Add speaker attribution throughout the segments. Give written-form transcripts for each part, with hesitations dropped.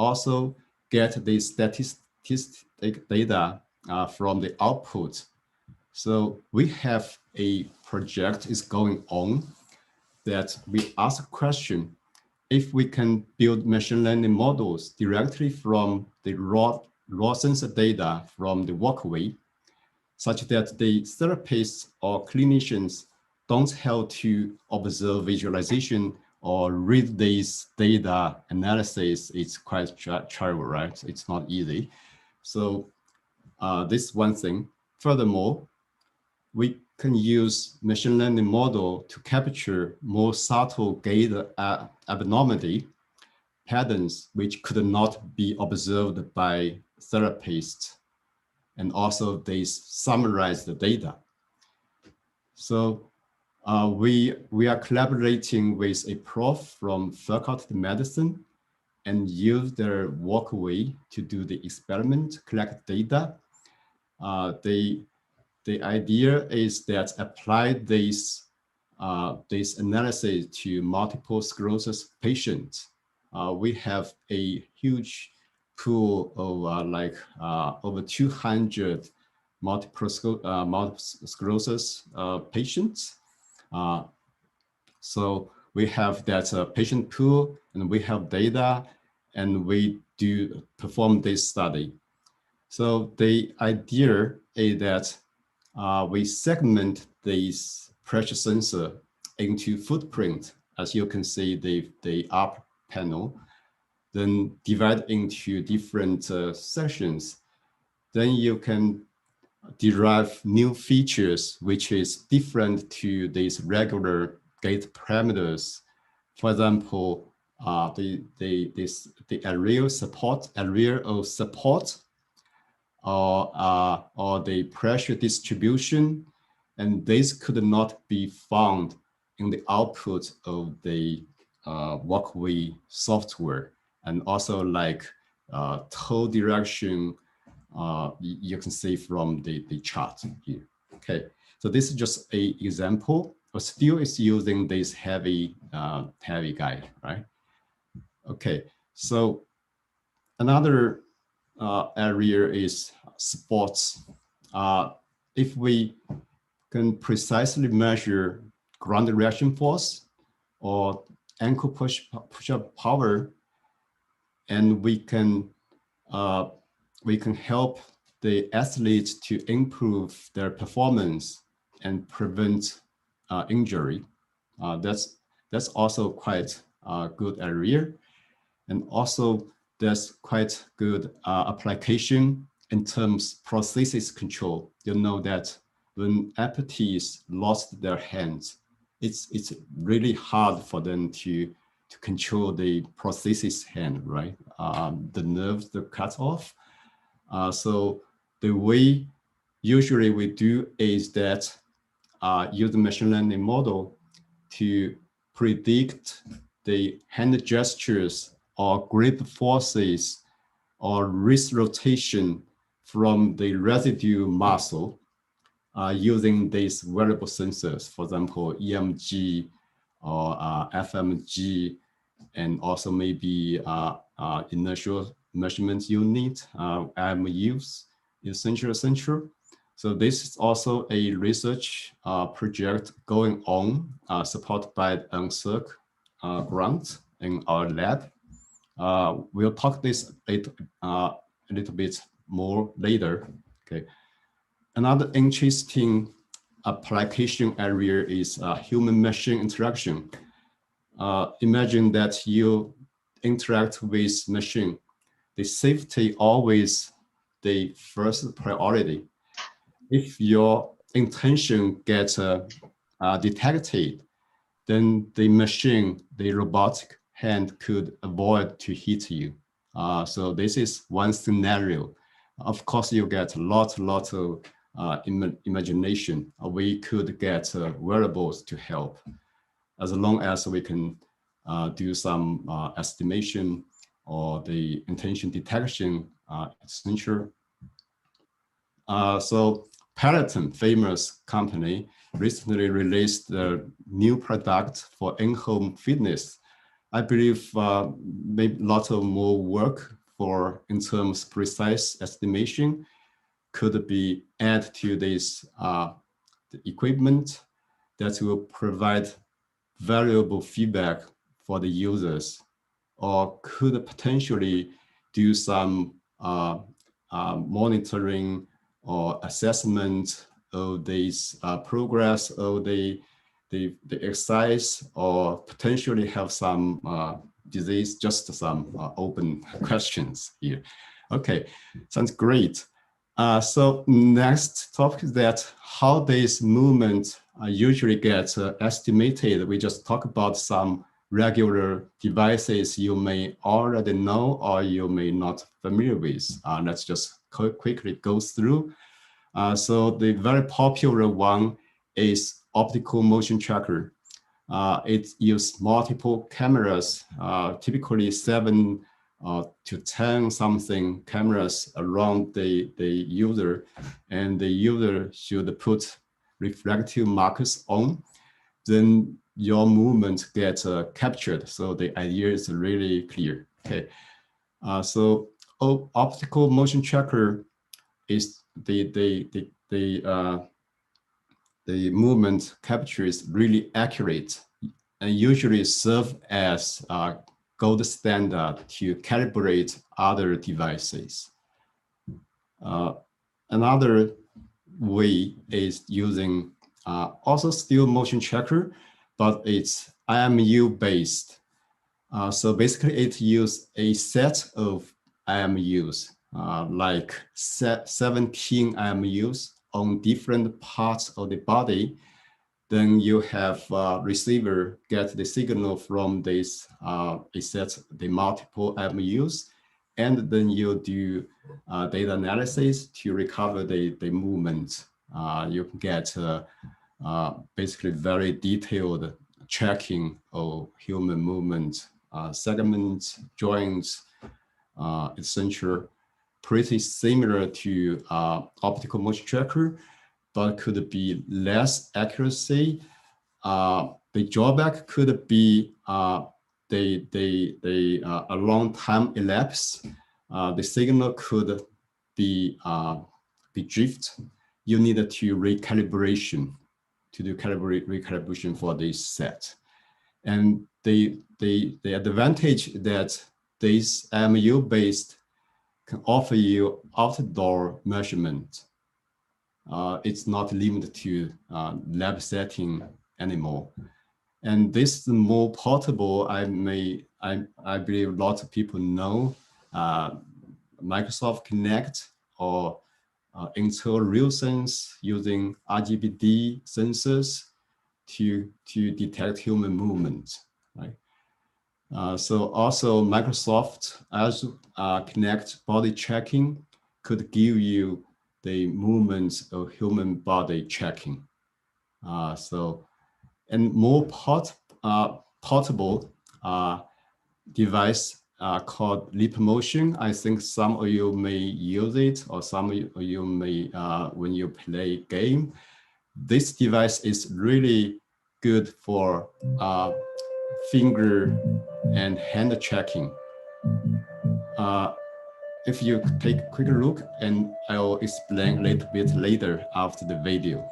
Speaker 1: also get the statistic data from the output. So we have a project is going on that we ask a question, if we can build machine learning models directly from the raw sensor data from the walkway, such that the therapists or clinicians don't have to observe visualization or read these data analysis. It's quite trivial, right? It's not easy. So this is one thing. Furthermore, we can use machine learning model to capture more subtle gait abnormality patterns which could not be observed by therapists. And also they summarize the data. So we are collaborating with a prof from Faculty of Medicine and use their walkway to do the experiment, collect data. The idea is that apply this analysis to multiple sclerosis patients. We have a huge pool of over 200 multiple sclerosis patients. So we have that patient pool and we have data and we do perform this study. So the idea is that we segment this pressure sensor into footprint, as you can see the up panel, then divide into different sections. Then you can derive new features which is different to these regular gait parameters. For example, the area of support, or the pressure distribution, and this could not be found in the output of the walkway software. And also like toe direction, you can see from the chart here. Okay, so this is just an example, but still it's using this heavy guide, right? Okay, so another area is sports. If we can precisely measure ground reaction force or ankle push-up power, and we can help the athletes to improve their performance and prevent injury. That's also quite a good area. And also there's quite good application in terms of prosthesis control. You know that when amputees lost their hands, it's really hard for them to control the prosthesis hand, right? The nerves that cut off. So the way usually we do is that use the machine learning model to predict the hand gestures or grip forces or wrist rotation from the residue muscle using these wearable sensors, for example, EMG or FMG, and also maybe inertial measurement unit, IMUs, essential. So this is also a research project going on, supported by NSERC grant in our lab. We'll talk this a little bit more later. Okay. Another interesting application area is human-machine interaction. Imagine that you interact with machine. The safety always the first priority. If your intention gets detected, then the machine, the robotic hand could avoid to hit you. So this is one scenario. Of course, you get lots of imagination. We could get wearables to help, as long as we can do some estimation or the intention detection, essential. So Peloton, famous company, recently released a new product for in-home fitness. I believe maybe lots of more work in terms of precise estimation could be added to this the equipment that will provide valuable feedback for the users, or could potentially do some monitoring or assessment of this progress of the exercise, or potentially have some disease, just some open questions here. Okay, sounds great. So next topic is that how this movement usually gets estimated. We just talk about some regular devices you may already know or you may not familiar with. Let's just quickly go through. So the very popular one is optical motion tracker. It uses multiple cameras, typically 7 to 10 something cameras around the user, and the user should put reflective markers on. Then your movement gets captured. So the idea is really clear. Okay. So optical motion tracker is the movement capture is really accurate and usually serve as a gold standard to calibrate other devices. Another way is using also still motion tracker, but it's IMU based. So basically it uses a set of IMUs, like 17 IMUs on different parts of the body. Then you have receiver get the signal from this, it sets the multiple IMUs, and then you do data analysis to recover the movement. You can get basically very detailed tracking of human movement, segments, joints, etc. Pretty similar to optical motion tracker, but could be less accuracy. The drawback could be a long time elapse. The signal could be drift. You need to do recalibration for this set. And the advantage that this IMU based can offer you outdoor measurement. It's not limited to lab setting anymore. And this is more portable. I believe lots of people know Microsoft Kinect or Intel RealSense using RGB-D sensors to detect human movement, right? So also Microsoft as Kinect body tracking could give you the movements of human body tracking. And more portable device called Leap Motion. I think some of you may use it, or some of you may when you play game. This device is really good for finger and hand tracking. If you take a quick look, and I will explain a little bit later after the video.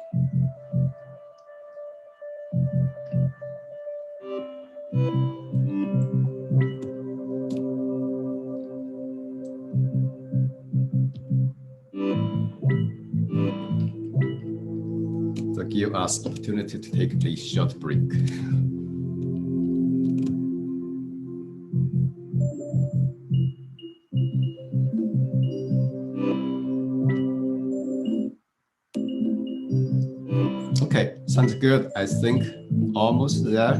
Speaker 1: To give us opportunity to take a short break. Okay, sounds good. I think almost there.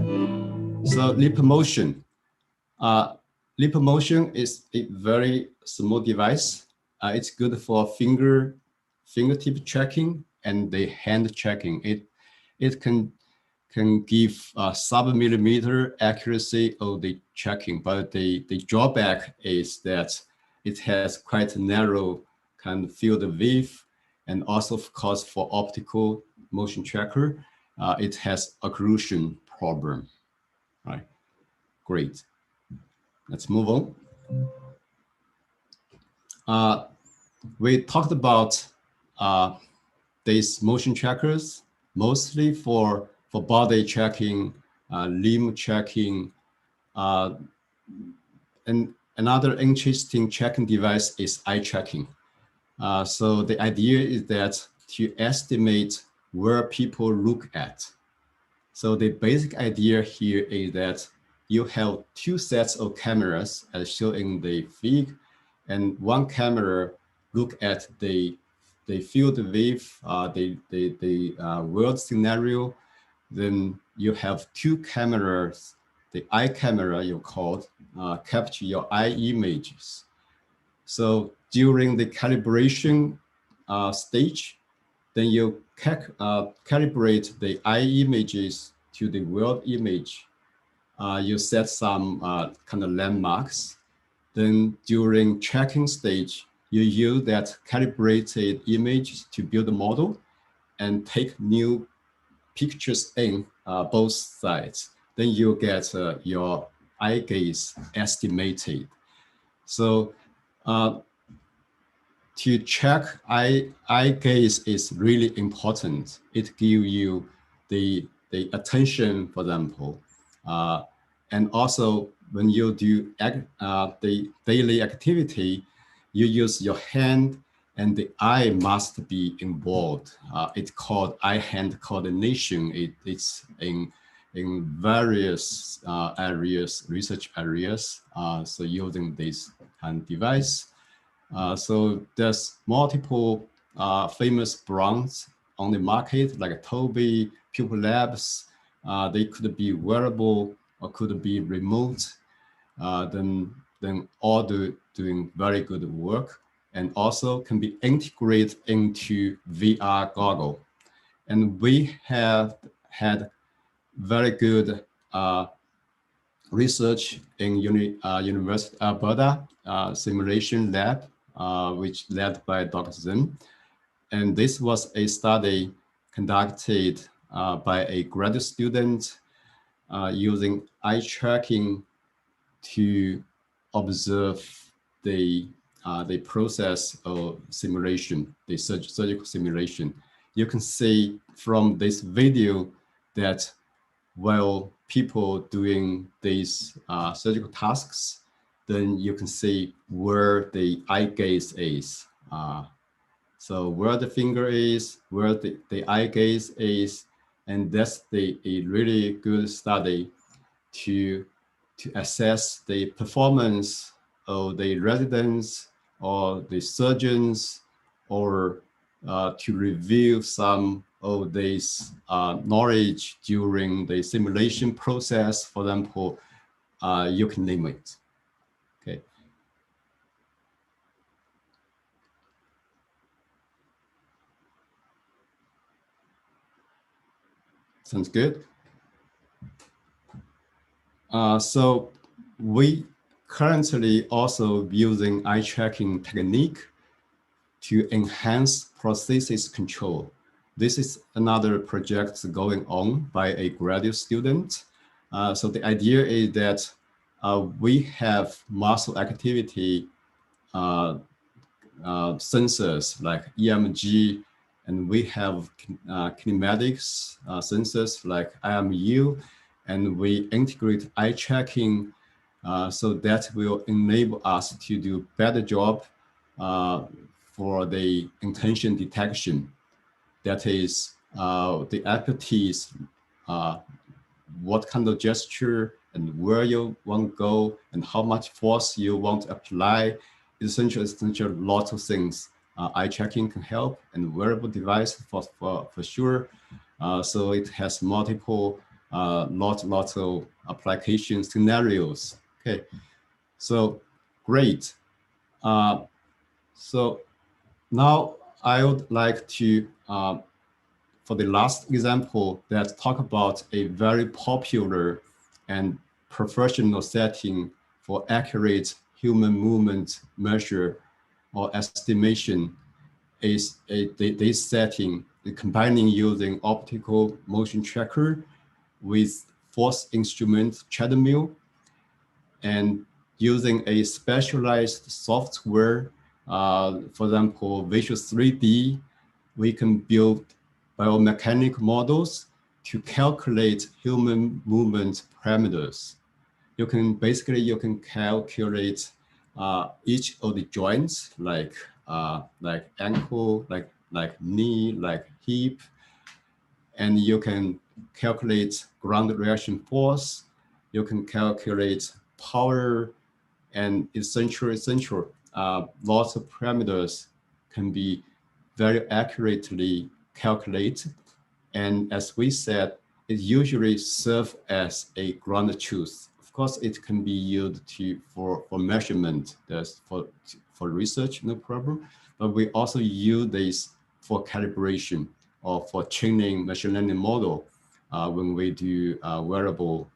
Speaker 1: So Leap Motion. Leap Motion is a very small device. It's good for fingertip tracking and the hand tracking. It can give sub-millimeter accuracy of the tracking, but the drawback is that it has quite a narrow kind of field of view, and also of course for optical motion tracker, it has occlusion problem, right? Great. let's move on. We talked about these motion trackers, mostly for body tracking, limb tracking, and another interesting tracking device is eye tracking. So the idea is that to estimate where people look at. So the basic idea here is that you have two sets of cameras as shown in the fig, and one camera look at the field wave, the world scenario. Then you have two cameras, the eye camera you called, capture your eye images. So during the calibration stage, then you calibrate the eye images to the world image. You set some kind of landmarks. Then during tracking stage, you use that calibrated image to build a model and take new pictures in both sides. Then you get your eye gaze estimated. So to check eye gaze is really important. It gives you the attention, for example, and also when you do the daily activity, you use your hand and the eye must be involved. It's called eye-hand coordination. It's in various areas, research areas. So using this hand device. So there's multiple famous brands on the market, like Tobii, Pupil Labs. They could be wearable or could be remote. Then all doing very good work, and also can be integrated into VR goggle. And we have had very good research in University of Alberta simulation lab, which led by Dr. Zhen. And this was a study conducted by a graduate student using eye tracking to observe the process of simulation, the surgical simulation. You can see from this video that while people doing these surgical tasks, then you can see where the eye gaze is. So where the finger is, where the eye gaze is, and that's a really good study to assess the performance of the residents or the surgeons, or to review some of this knowledge during the simulation process. For example, you can name it. Okay. Sounds good. So we currently also using eye tracking technique to enhance prosthesis control. This is another project going on by a graduate student. So the idea is that we have muscle activity sensors like EMG, and we have kinematics sensors like IMU, and we integrate eye tracking so that will enable us to do better job for the intention detection. That is the expertise, what kind of gesture and where you want to go and how much force you want to apply. Essentially lots of things. Eye tracking can help, and wearable device for sure. So it has multiple lots of application scenarios. Okay, so great. So now I would like to, for the last example, that talk about a very popular and professional setting for accurate human movement measure or estimation is this setting, combining using optical motion tracker with force instrument treadmill. And using a specialized software, for example, Visual 3D, we can build biomechanical models to calculate human movement parameters. You can calculate each of the joints, like ankle, like knee, like hip, and you can calculate ground reaction force. You can calculate power, and essentially, lots of parameters can be very accurately calculated. And as we said, it usually serves as a ground truth. Of course, it can be used for measurement, for research, no problem. But we also use this for calibration or for training machine learning model when we do wearable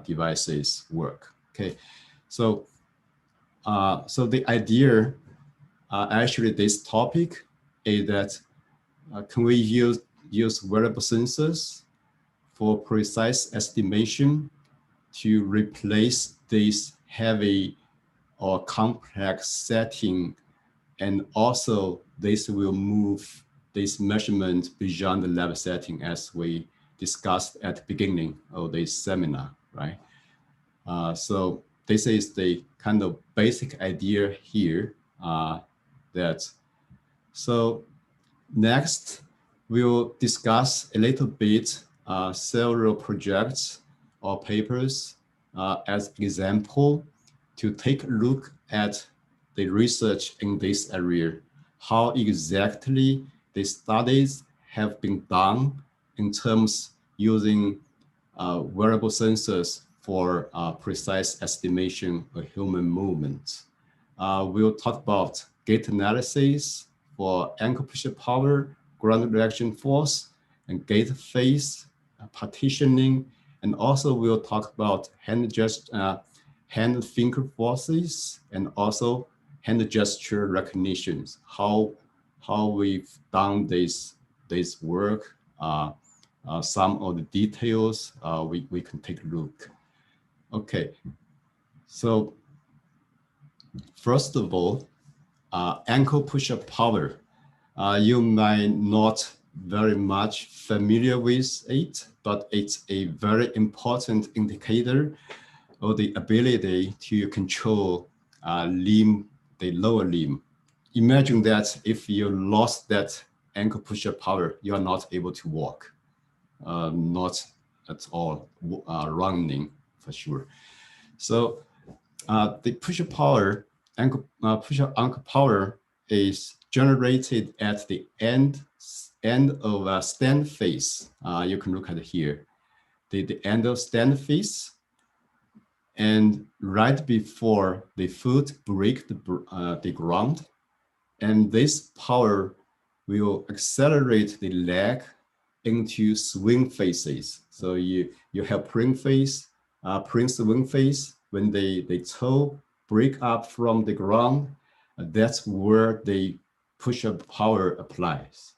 Speaker 1: devices work. Okay, so the idea, actually, this topic is that can we use wearable sensors for precise estimation to replace this heavy or complex setting, and also this will move this measurement beyond the lab setting, as we discussed at the beginning of this seminar, right? So this is the kind of basic idea here. So next, we'll discuss a little bit several projects or papers as example to take a look at the research in this area, how exactly the studies have been done in terms using wearable sensors for precise estimation of human movement. We'll talk about gait analysis for ankle push-up power, ground reaction force, and gait phase, partitioning, and also we'll talk about hand finger forces, and also hand gesture recognitions, how we've done this work, some of the details we can take a look. Okay, so first of all, ankle push-up power. You might not very much familiar with it, but it's a very important indicator of the ability to control the lower limb. Imagine that if you lost that ankle push-up power, you are not able to walk, not at all running for sure. So the push-up power, push-up ankle power is generated at the end of a stand phase. You can look at it here, the end of stand phase, and right before the foot break the ground, and this power will accelerate the leg into swing phases. So you have spring phase, swing phase. When the toe break up from the ground, that's where the push-up power applies.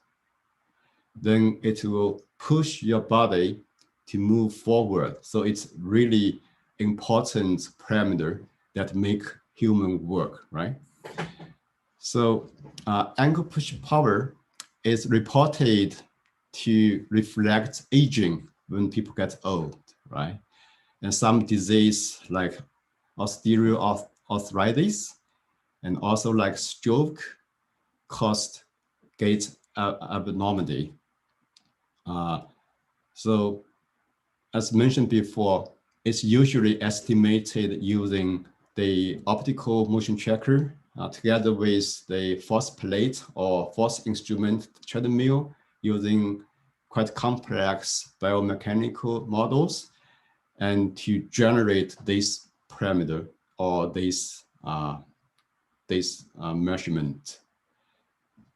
Speaker 1: Then it will push your body to move forward. So it's really important parameter that make human work, right? So ankle push power is reported to reflect aging when people get old, right? And some disease like osteoarthritis and also like stroke caused gait abnormality. So as mentioned before, it's usually estimated using the optical motion tracker together with the force plate or force instrument treadmill, using quite complex biomechanical models, and to generate this parameter or this measurement.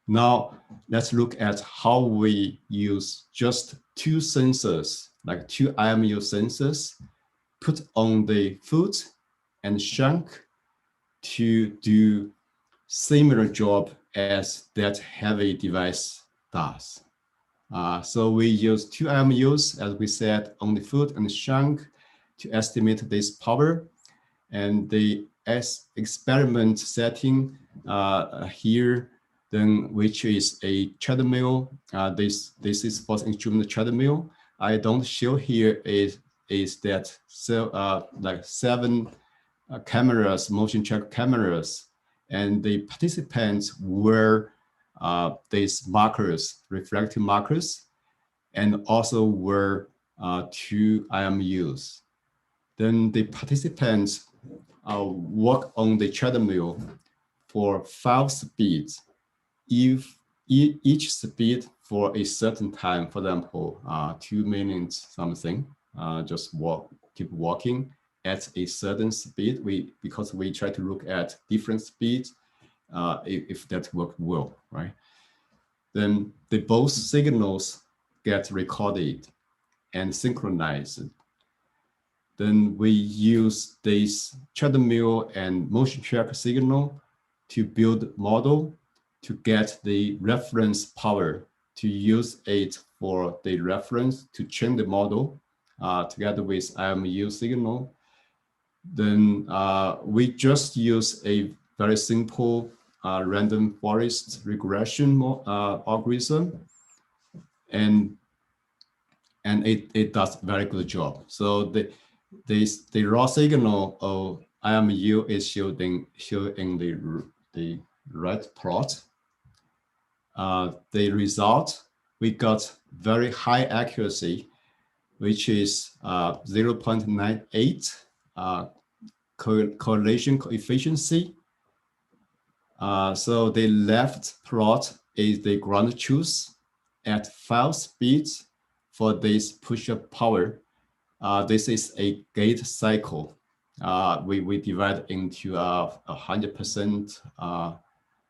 Speaker 1: Now let's look at how we use just two sensors, like two IMU sensors, put on the foot and shank to do similar job as that heavy device does. So we use two IMUs, as we said, on the foot and shank to estimate this power. And the experiment setting here, then which is a treadmill. This is for instrument treadmill. I don't show here is that like 7 cameras, motion track cameras, and the participants were these markers, reflective markers, and also were 2 IMUs. Then the participants walk on the treadmill for 5 speeds. If each speed for a certain time, for example, 2 minutes something, just keep walking at a certain speed. Because we try to look at different speeds, if that worked well, right? Then both signals get recorded and synchronized. Then we use this treadmill and motion track signal to build model to get the reference power, to use it for the reference to train the model together with IMU signal. Then we just use a very simple random forest regression algorithm, and it does a very good job. So the raw signal of IMU is shown in the right plot. The result, we got very high accuracy, which is 0.98 correlation coefficient. So the left plot is the ground truth at 5 speeds for this push-up power. This is a gait cycle. We divide into 100%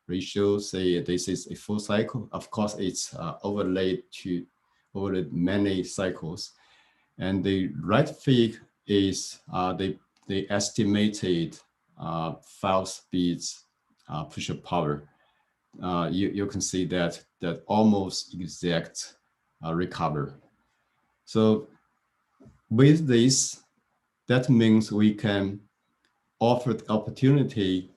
Speaker 1: ratio. Say this is a full cycle. Of course, it's overlaid over many cycles. And the right fig is the estimated 5 speeds push-up power. You can see that almost exact recover. So with this, that means we can offer the opportunity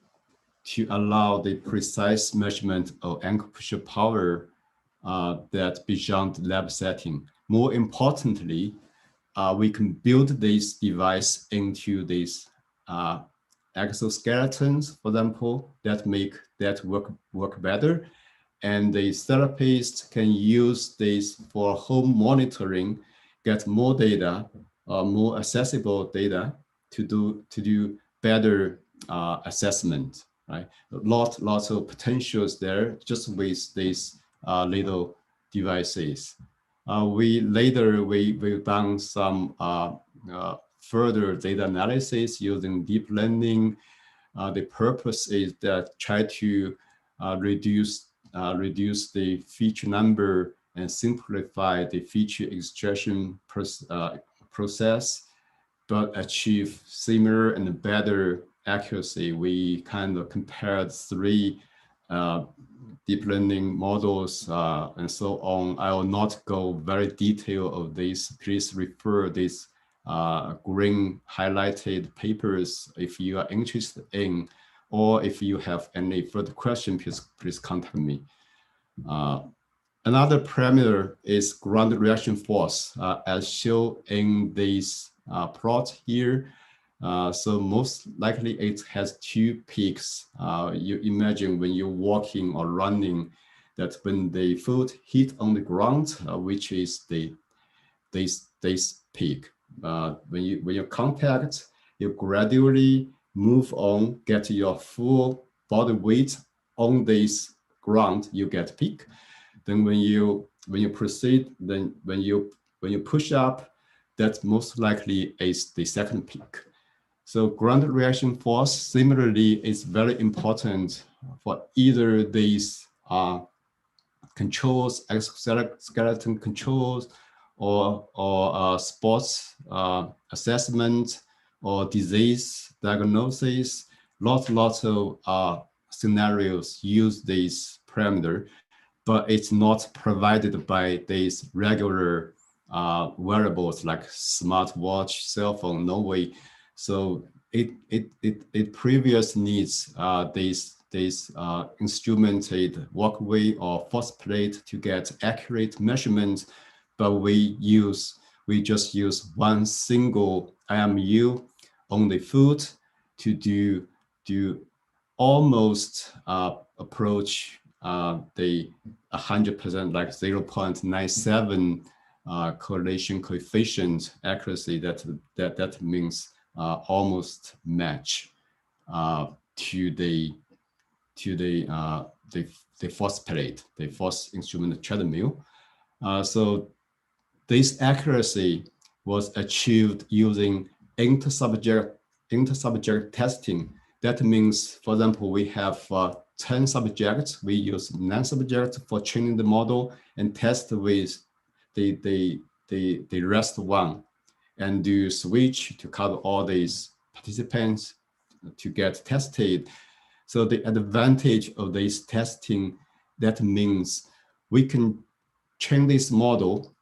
Speaker 1: to allow the precise measurement of ankle push-up power that beyond lab setting. More importantly, we can build this device into these exoskeletons, for example, that make that work better. And the therapist can use this for home monitoring, get more data, more accessible data to do better assessment, right? Lots of potentials there just with these little devices. We've done some further data analysis using deep learning. The purpose is that try to reduce the feature number and simplify the feature extraction process, but achieve similar and better accuracy. We kind of compared 3 deep learning models and so on. I will not go very detailed of this. Please refer these green highlighted papers if you are interested in, or if you have any further question, please contact me. Another parameter is ground reaction force, as shown in this plot here. So most likely it has 2 peaks. You imagine when you're walking or running, that when the foot hit on the ground, which is this peak. When you contact, you gradually move on, get your full body weight on this ground, you get peak. Then when you proceed, then when you push up, that most likely is the second peak. So ground reaction force similarly is very important for either these controls, exoskeleton controls, or sports assessment, or disease diagnosis. Lots of scenarios use this parameter, but it's not provided by these regular wearables like smartwatch, cell phone, no way. So it previous needs this instrumented walkway or force plate to get accurate measurements, but we just use one single IMU on the foot to do almost approach the 100%, like 0.97 correlation coefficient accuracy. That means almost match to the force plate, the force instrument treadmill. So this accuracy was achieved using inter-subject testing. That means, for example, we have 10 subjects. We use 9 subjects for training the model and test with the rest one, and do switch to cover all these participants to get tested. So the advantage of this testing, that means we can train this model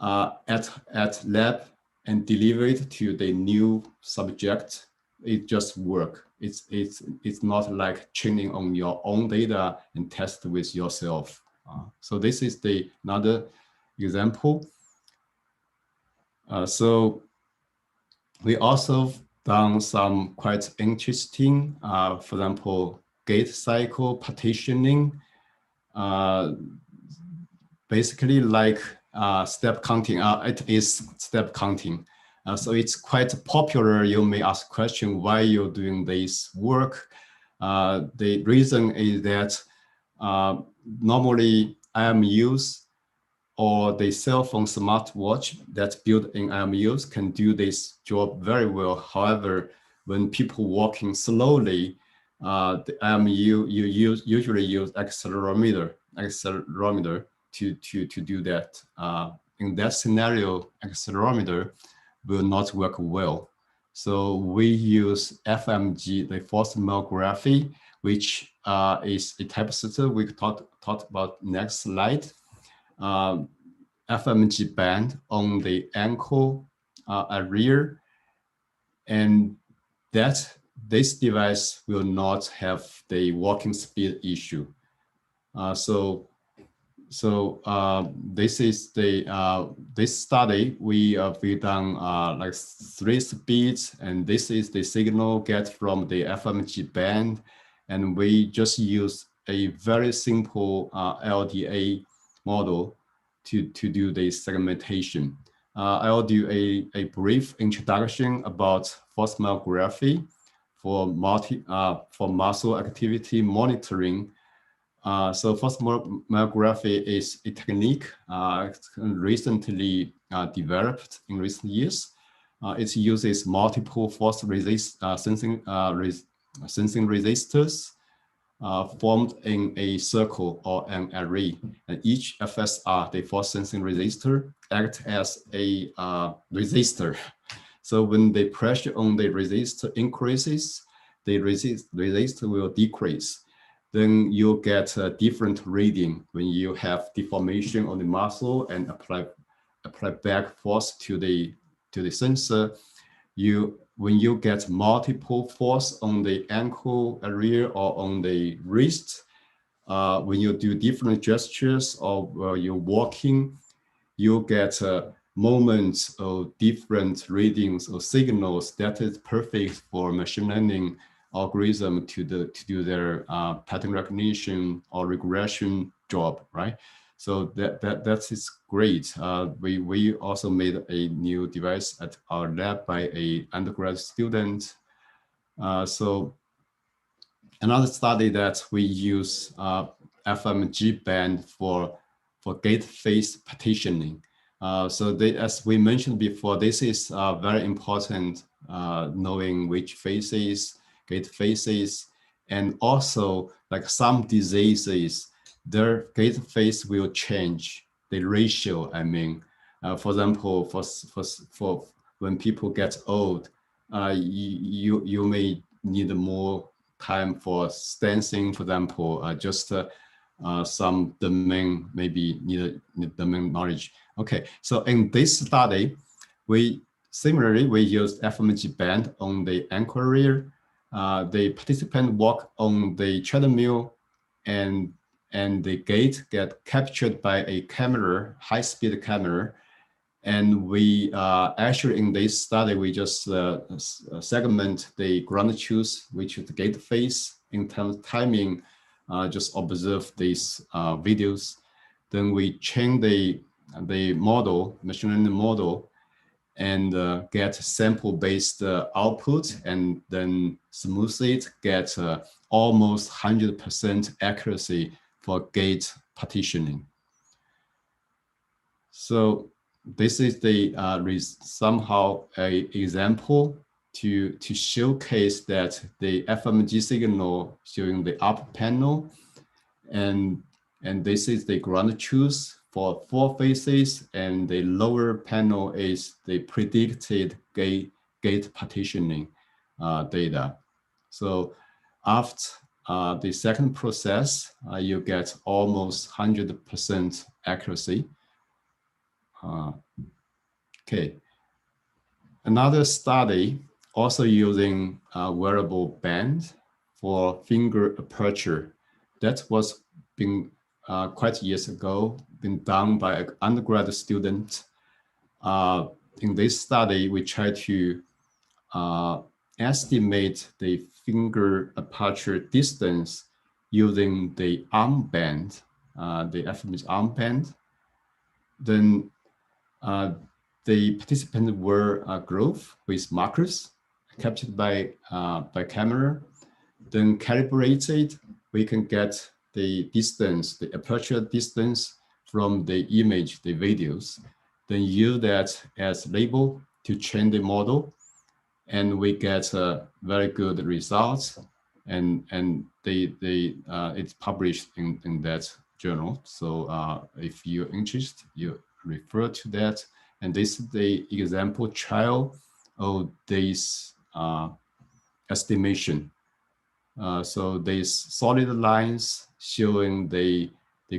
Speaker 1: at lab and deliver it to the new subject. It just works. It's not like training on your own data and test with yourself. So this is another example. So we also done some quite interesting, for example, gait cycle partitioning, basically like step counting. It is step counting. So it's quite popular. You may ask question why you're doing this work. The reason is that normally IMUs or the cell phone smartwatch that's built in IMUs can do this job very well. However, when people walking slowly, the IMU usually use accelerometer to do that. In that scenario, accelerometer will not work well. So we use FMG, the force myography, which is a type of system we talked about next slide. FMG band on the ankle area, and this device will not have the walking speed issue. So this is this study we done like 3 speeds, and this is the signal get from the FMG band, and we just use a very simple LDA model to do the segmentation. I'll do a brief introduction about force myography for muscle activity monitoring. So force myography is a technique recently developed in recent years. It uses multiple force sensing resistors formed in a circle or an array, and each FSR, the force sensing resistor, acts as a resistor. So when the pressure on the resistor increases, the resistor will decrease. Then you get a different reading when you have deformation on the muscle and apply back force to the sensor. When you get multiple force on the ankle area or on the wrist, when you do different gestures or you're walking, you get moments of different readings or signals that is perfect for machine learning algorithm to do their pattern recognition or regression job, right? So that is great. We also made a new device at our lab by a undergrad student. So another study that we use FMG band for gait face partitioning. So as we mentioned before, this is very important, knowing which faces, gait faces, and also like some diseases, their gait face will change the ratio. I mean, for example, for when people get old, you may need more time for stancing, for example, just some domain, maybe need domain knowledge. Okay, so in this study, we similarly, we used FMG band on the ankle rear. The participant walk on the treadmill, and the gait get captured by a camera, high-speed camera. And we actually in this study, we just segment the ground truth, which is the gait phase in terms of timing, just observe these videos. Then we train the model, machine learning model, and get sample-based output, and then smooth it, get almost 100% accuracy for gait partitioning. So this is the somehow a example to showcase that the FMG signal showing the up panel, and this is the ground truth for 4 phases, and the lower panel is the predicted gait partitioning data. So after the second process, you get almost 100% accuracy. Okay. Another study also using wearable band for finger aperture. That was been quite years ago, been done by an undergrad student. In this study, we try to estimate the finger aperture distance using the armband, the FMG armband. Then the participants were grouped with markers captured by camera, then calibrated. We can get the distance, the aperture distance from the image, the videos, then use that as label to train the model, and we get very good results, and it's published in that journal. So if you're interested, you refer to that. And this is the example trial of this estimation. So these solid lines showing the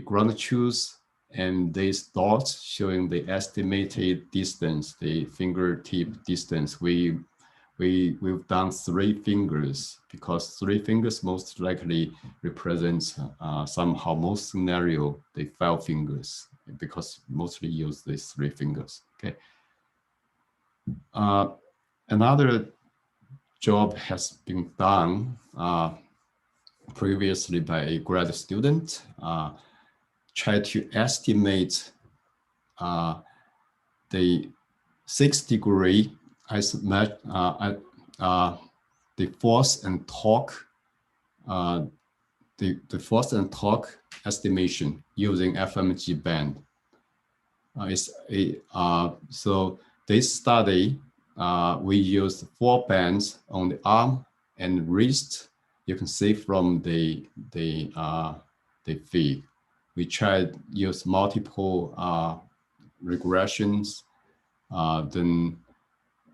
Speaker 1: ground truth, and these dots showing the estimated distance, the fingertip distance. We've done 3 fingers, because 3 fingers most likely represents somehow most scenario the 5 fingers, because mostly use these 3 fingers. Okay. Another job has been done previously by a grad student. Try to estimate the 6-degree the force and torque, the force and torque estimation using FMG band. So this study, we used 4 bands on the arm and wrist. You can see from the feed. We tried use multiple regressions. Then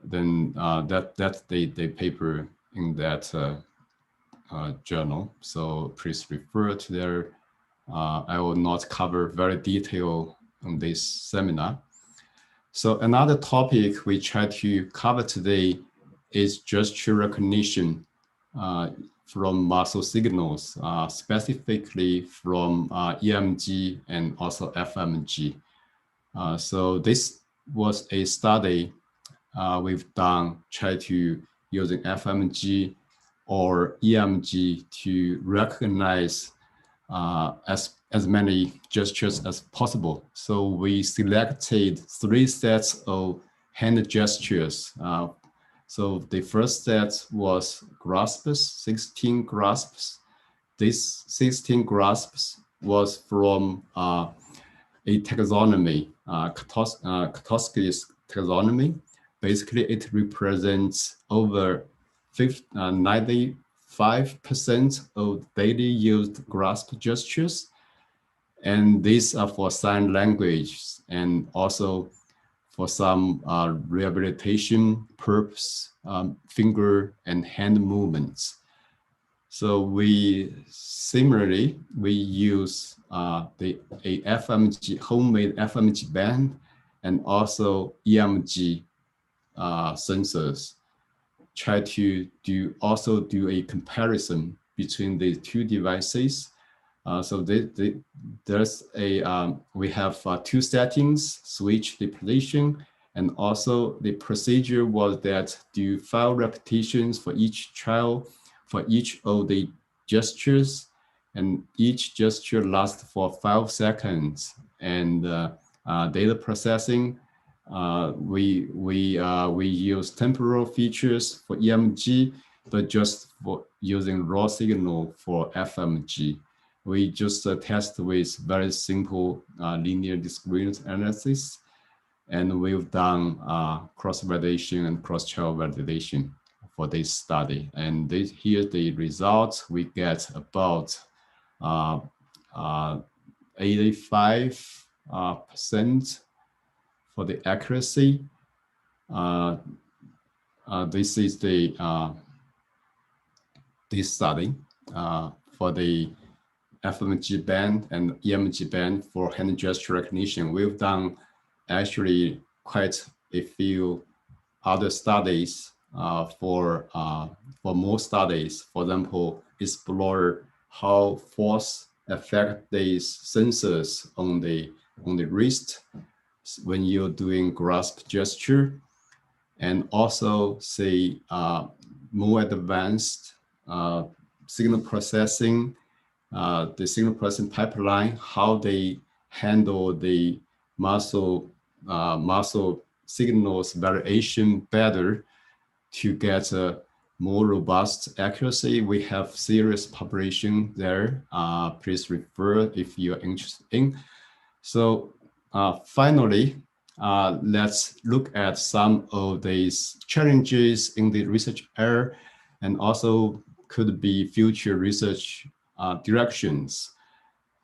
Speaker 1: that's the paper in that journal. So please refer to there. I will not cover very detailed on this seminar. So another topic we try to cover today is gesture recognition from muscle signals, specifically from EMG and also FMG. So this was a study we've done, try to using FMG or EMG to recognize as many gestures as possible. So we selected 3 sets of hand gestures. So the first set was grasps, 16 grasps. This 16 grasps was from a taxonomy, Katowski's taxonomy. Basically, it represents over 95% of daily used grasp gestures. And these are for sign language and also for some rehabilitation purpose, finger and hand movements. So we similarly, we use a FMG, homemade FMG band, and also EMG sensors, try to also do a comparison between the two devices. So there's we have two settings: switch the position, and also the procedure was that do 5 repetitions for each trial, for each of the gestures, and each gesture lasts for 5 seconds. And data processing, we use temporal features for EMG, but just for using raw signal for FMG. We just test with very simple linear discrete analysis, and we've done cross-validation and cross-trial validation for this study. And here's the results. We get about 85% for the accuracy. This is the this study for the FMG band and EMG band for hand gesture recognition. We've done actually quite a few other studies for more studies. For example, explore how force affect these sensors on the wrist when you're doing grasp gesture, and also say more advanced signal processing, the signal processing pipeline, how they handle the muscle signals variation better to get a more robust accuracy. We have serious publication there. Please refer if you're interested in. So finally, let's look at some of these challenges in the research area, and also could be future research directions.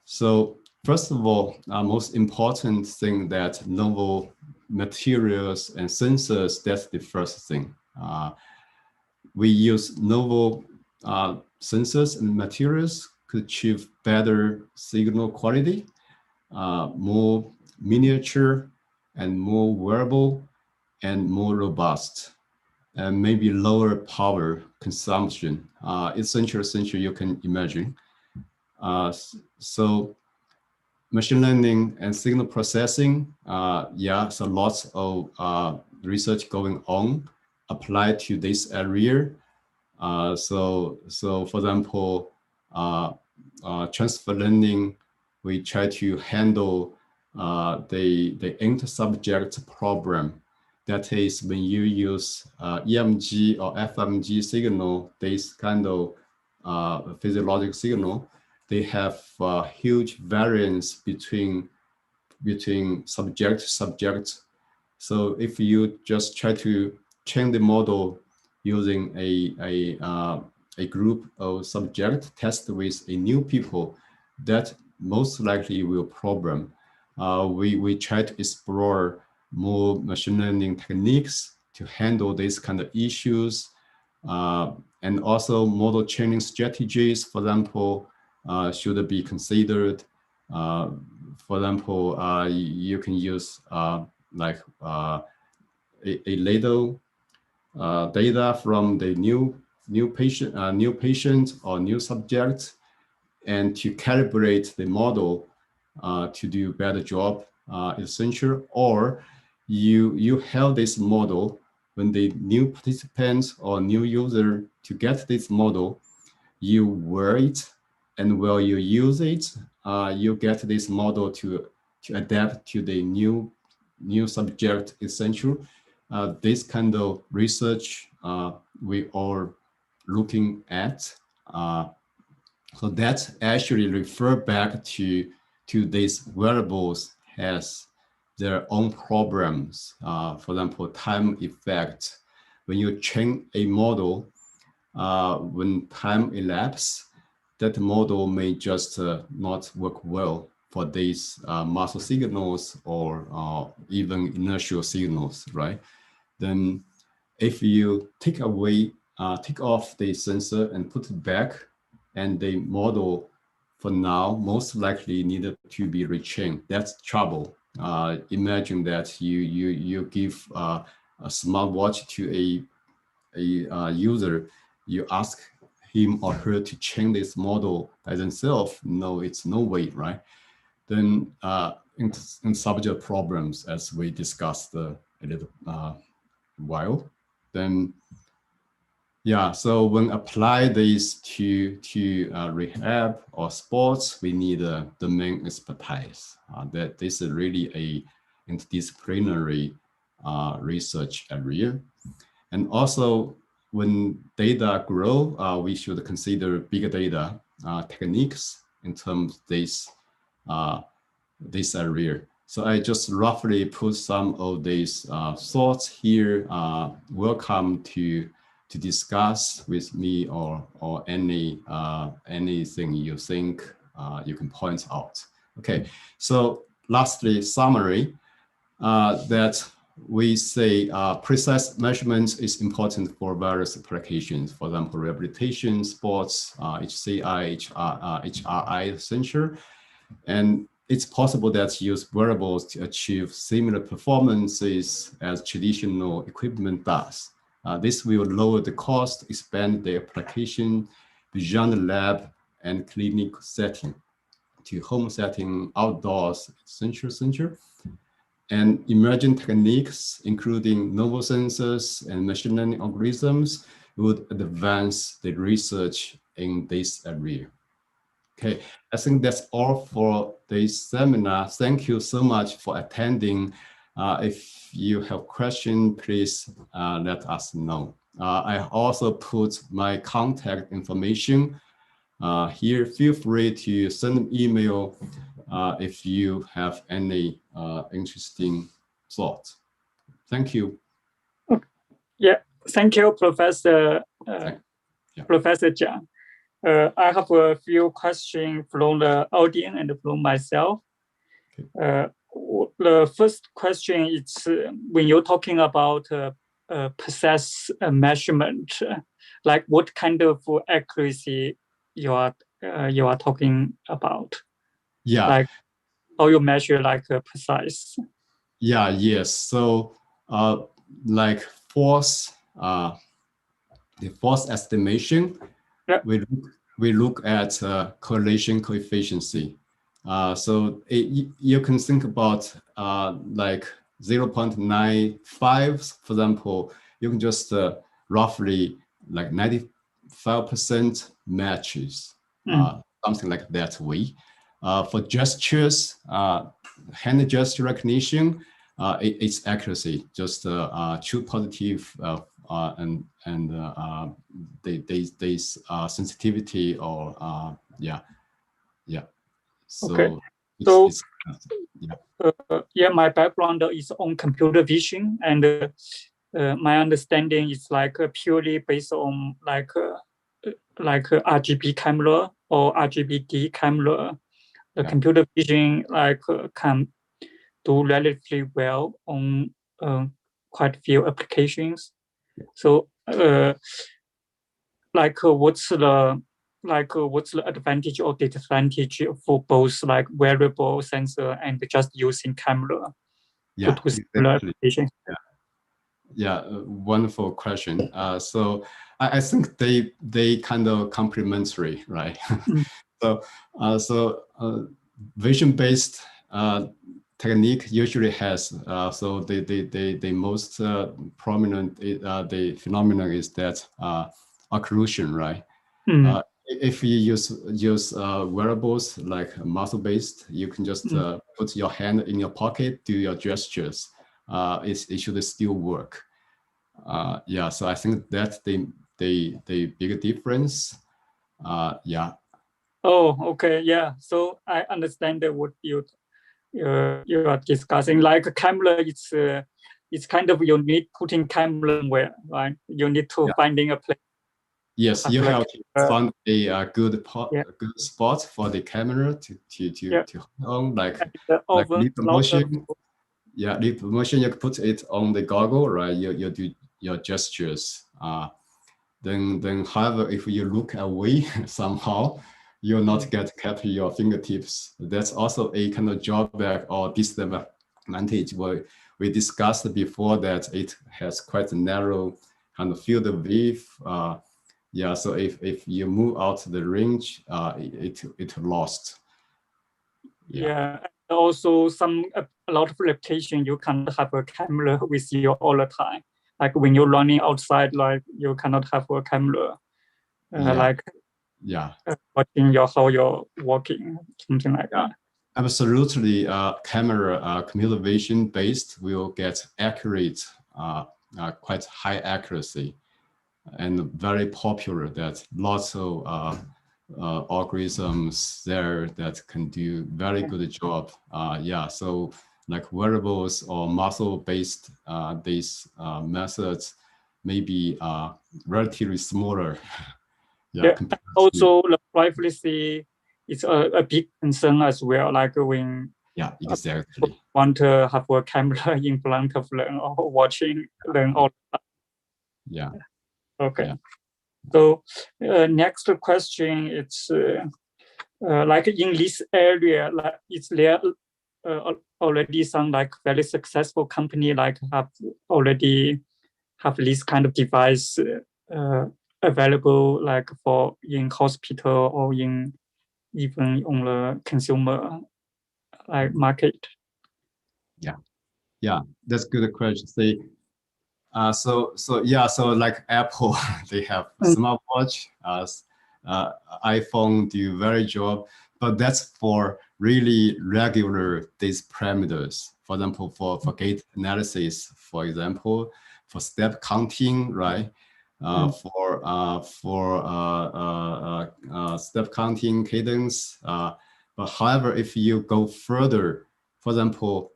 Speaker 1: So first of all, most important thing that novel materials and sensors, that's the first thing. We use novel sensors and materials could achieve better signal quality, more miniature and more wearable and more robust, and maybe lower power consumption. Essentially you can imagine. So machine learning and signal processing, yeah, so lots of research going on applied to this area. So for example, transfer learning, we try to handle the inter-subject problem. That is, when you use EMG or FMG signal, this kind of physiological signal, they have huge variance between subject to subject. So if you just try to train the model using a group of subject, test with a new people, that most likely will problem. We try to explore more machine learning techniques to handle these kind of issues, and also model training strategies, for example, should be considered. For example, you can use like a little data from the new patient or new subject, and to calibrate the model to do better job, essential. Or you have this model when the new participant or new user to get this model, you wear it, and while you use it, you get this model to adapt to the new subject, essential. This kind of research we are looking at. So that actually refer back to these wearables has their own problems. For example, time effect. When you train a model, when time elapses, that model may just not work well for these muscle signals or even inertial signals, right? Then if you take off the sensor and put it back, and the model for now most likely needed to be retrained, that's trouble. Imagine that you give smartwatch to a user, you ask him or her to change this model by themselves, no, it's no way, right? Then in subject problems, as we discussed a little while, then yeah, so when apply this to rehab or sports, we need domain expertise. That this is really a interdisciplinary research area. And also, when data grow, we should consider big data techniques in terms of this area. So I just roughly put some of these thoughts here. Welcome to discuss with me or anything you think you can point out. Okay, so lastly, summary that we say precise measurement is important for various applications. For example, rehabilitation, sports, HCI, HRI sensor, and it's possible that use wearables to achieve similar performances as traditional equipment does. This will lower the cost, expand the application beyond the lab and clinic setting to home setting, outdoors, sensor. And emerging techniques, including novel sensors and machine learning algorithms, would advance the research in this area. Okay, I think that's all for this seminar. Thank you so much for attending. If you have questions, please let us know. I also put my contact information here. Feel free to send an email if you have any interesting thoughts. Thank you.
Speaker 2: Yeah, thank you, Professor Professor Jiang. I have a few questions from the audience and from myself. Okay. The first question is when you're talking about precise measurement, like what kind of accuracy you are talking about?
Speaker 1: Yeah,
Speaker 2: like how you measure like precise.
Speaker 1: Yeah, yes. So like the force estimation, yeah. we look at correlation coefficient. So you can think about like 0.95, for example, you can just roughly like 95% matches, something like that way. For gestures, hand gesture recognition, its accuracy, just true positive and this sensitivity or yeah. So
Speaker 2: okay. Yeah, my background is on computer vision, and my understanding is like purely based on like RGB camera or RGB-D camera. The computer vision like can do relatively well on quite a few applications. So what's the advantage or disadvantage for both like wearable sensor and just using camera to do similar applications?
Speaker 1: Yeah, wonderful question. So I think they kind of complementary, right? So vision-based technique usually has so the most prominent the phenomenon is that occlusion, right? If you use wearables like muscle-based, you can just put your hand in your pocket, do your gestures. It should still work. Yeah, so I think that's the big difference. Yeah.
Speaker 2: Oh, okay. Yeah. So I understand what you are discussing. Like a camera, it's kind of you need putting camera somewhere, right? You need to finding a place.
Speaker 1: Yes, you have to find a good spot for the camera to hold on, like leap motion. Yeah, leap motion. You put it on the goggle, right? You do your gestures. Then, however, if you look away somehow, you'll not capture your fingertips. That's also a kind of drawback or disadvantage we discussed before that it has quite a narrow kind of field of view. Yeah, so if you move out the range, it lost.
Speaker 2: Yeah, also a lot of application you cannot have a camera with you all the time. Like when you're running outside, like you cannot have a camera, like watching how you're walking, something like that.
Speaker 1: Absolutely, camera computer vision based will get accurate, quite high accuracy, and very popular. That lots of algorithms there that can do very good job. Yeah, so like wearables or muscle-based these methods may be relatively smaller.
Speaker 2: Yeah, also the privacy is a big concern as well. Like when
Speaker 1: exactly
Speaker 2: want to have a camera in front of them or watching them all the time.
Speaker 1: Yeah.
Speaker 2: Okay.
Speaker 1: Yeah.
Speaker 2: So next question, it's like in this area, like is there already some like very successful company like already have this kind of device available like for in hospital or in even on the consumer like market?
Speaker 1: Yeah, that's a good question. See, so like Apple, they have smartwatch, iPhone do very job, but that's for really regular these parameters. For example, for gait analysis, for example, for step counting, right? For step counting cadence. But however, if you go further, for example,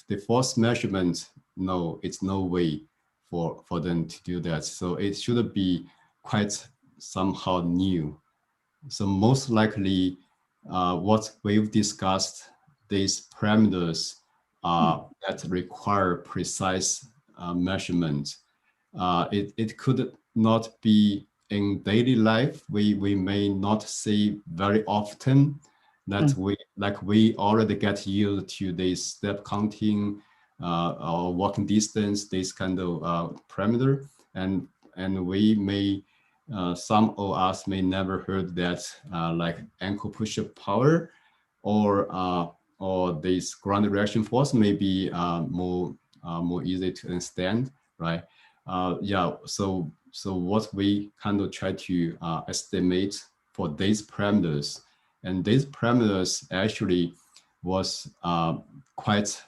Speaker 1: the force measurement, no, it's no way for them to do that. So it should be quite somehow new. So most likely, what we've discussed, these parameters that require precise measurement. It could not be in daily life. We may not see very often that we already get used to this step counting or walking distance, this kind of parameter, and we may some of us may never heard that like ankle push-up power or this ground reaction force may be more easy to understand, right? Yeah, so what we kind of try to estimate for these parameters, and these parameters actually was quite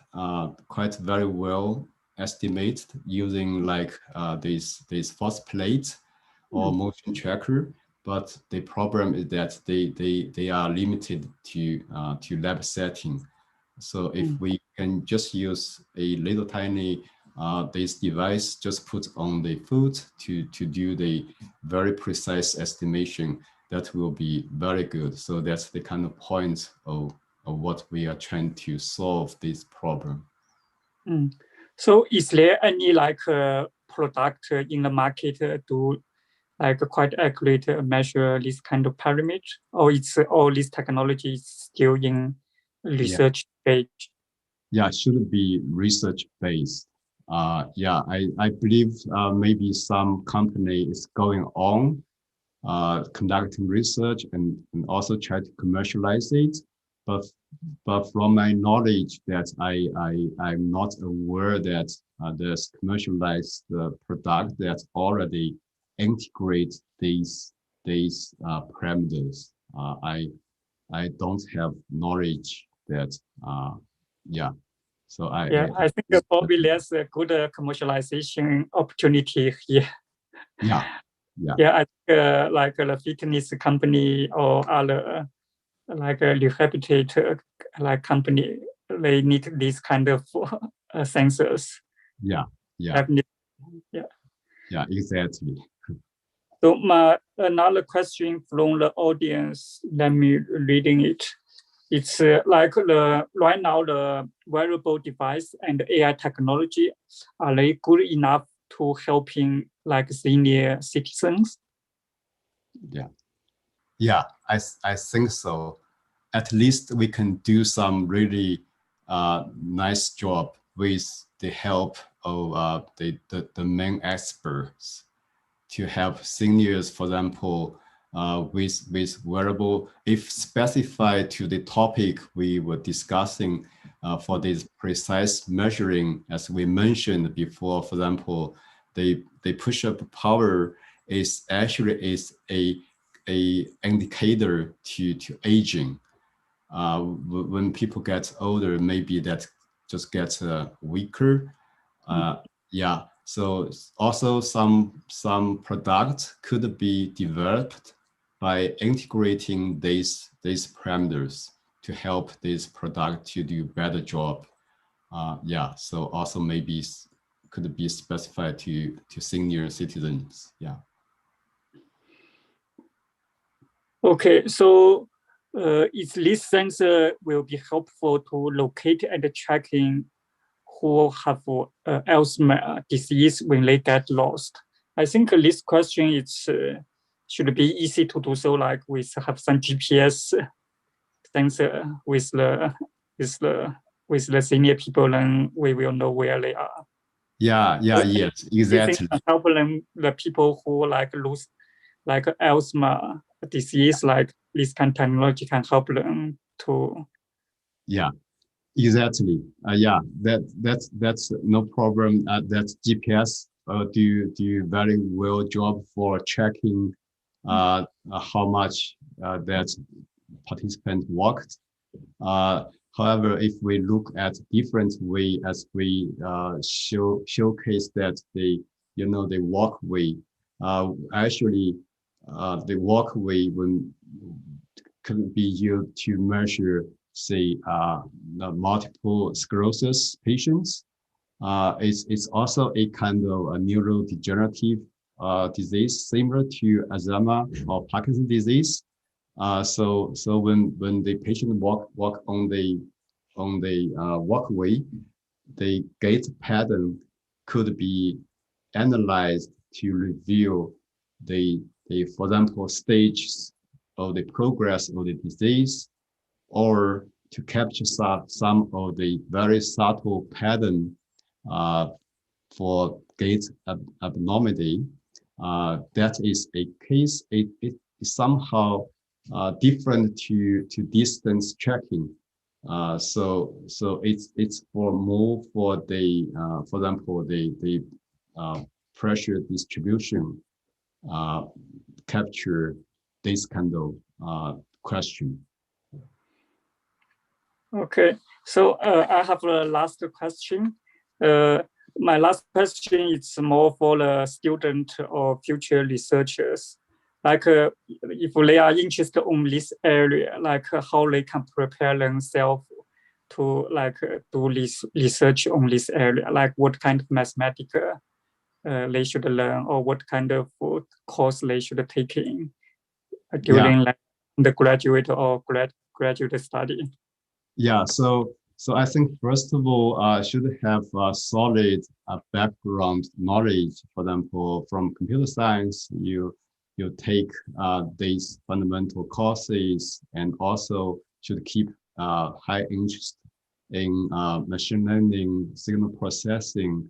Speaker 1: very well estimated using like this force plate or motion tracker. But the problem is that they are limited to lab setting. So if we can just use a little tiny this device, just put on the foot to do the very precise estimation, that will be very good. So that's the kind of point of what we are trying to solve this problem.
Speaker 2: So is there any like product in the market to like quite accurate measure this kind of parameter, or it's all this technology is still in research stage?
Speaker 1: Yeah, it should be research based. Yeah, I believe maybe some company is going on conducting research and also try to commercialize it. But from my knowledge, that I'm not aware that there's commercialized product that already integrate these parameters. I don't have knowledge that So
Speaker 2: I think probably there's a good commercialization opportunity here. I think like the fitness company or other like a rehabilitator like company, they need this kind of sensors.
Speaker 1: Exactly.
Speaker 2: So another question from the audience, let me reading it. It's like right now the wearable device and AI technology, are they good enough to helping like senior citizens?
Speaker 1: I think so. At least we can do some really nice job with the help of the main experts to help seniors, for example, with wearable, if specified to the topic we were discussing for this precise measuring, as we mentioned before, for example, the push-up power is actually a indicator to aging. When people get older, maybe that just gets weaker. Yeah, so also some products could be developed by integrating these parameters to help this product to do better job. Yeah, so also maybe could be specified to senior citizens. Yeah.
Speaker 2: Okay, so is this sensor will be helpful to locate and tracking who have Alzheimer's disease when they get lost? I think this question is should be easy to do so. Like we have some GPS sensor with the senior people, and we will know where they are.
Speaker 1: Yeah, yes, exactly.
Speaker 2: Help them, the people who like lose like Alzheimer's disease, like this kind of technology can help them to.
Speaker 1: Yeah, exactly. Yeah, that's no problem. That GPS do very well job for checking how much that participant walked. However, if we look at different way, as we showcase that the walkway, actually the walkway can be used to measure, say, the multiple sclerosis patients. It's also a kind of a neurodegenerative disease similar to Alzheimer's or Parkinson's disease. So when the patient walk on the walkway, the gait pattern could be analyzed to reveal the for example stages of the progress of the disease, or to capture some of the very subtle pattern for gait abnormality. That is a case. It is somehow different to distance tracking. So it's more for the for example the pressure distribution capture this kind of question.
Speaker 2: Okay, so I have a last question. My last question is more for the student or future researchers. Like if they are interested in this area, like how they can prepare themselves to like do this research on this area, like what kind of mathematical they should learn, or what kind of course they should take in during like the graduate or graduate study.
Speaker 1: Yeah, so I think first of all, should have a solid background knowledge. For example, from computer science, you take these fundamental courses, and also should keep high interest in machine learning, signal processing,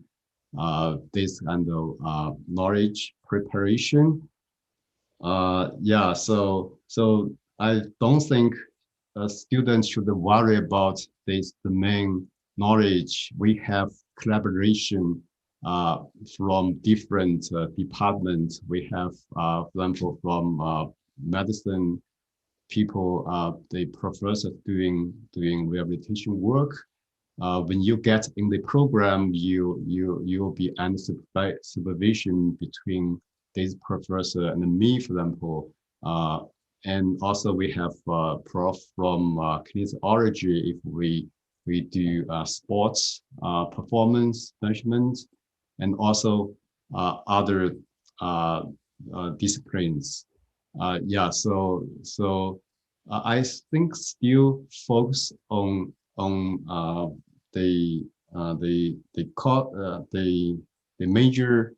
Speaker 1: this kind of knowledge preparation. Yeah, so I don't think students should worry about this domain knowledge. We have collaboration from different departments. We have, for example, from medicine people, the professors doing rehabilitation work. When you get in the program, you will be under supervision between this professor and me, for example. And also we have Prof from kinesiology if we do sports performance measurement, and also other disciplines. Yeah, so I think still focus on the major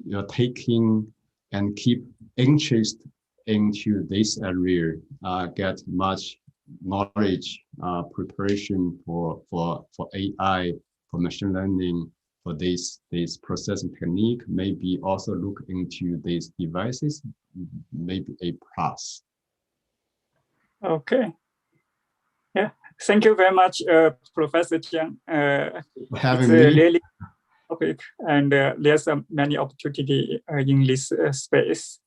Speaker 1: you're taking, and keep interest into this area, get much knowledge preparation for AI, for machine learning, for this processing technique, maybe also look into these devices, maybe a plus.
Speaker 2: Okay. Yeah. Thank you very much, Professor Jiang.
Speaker 1: Having
Speaker 2: it's
Speaker 1: me.
Speaker 2: Really topic, and there's many opportunity in this space.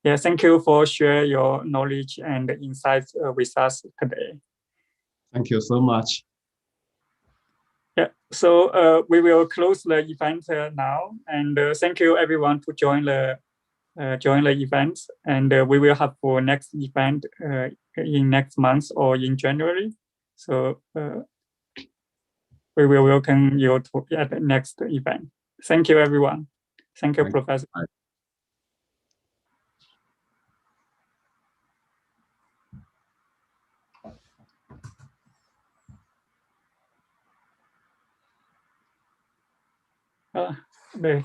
Speaker 2: Yeah, thank you for sharing your knowledge and insights with us today.
Speaker 1: Thank you so much.
Speaker 2: Yeah, so we will close the event now, and thank you everyone to join the event, and we will have for next event in next month or in January. So we will welcome you to at the next event. Thank you, everyone. Thank you, Professor. Đây,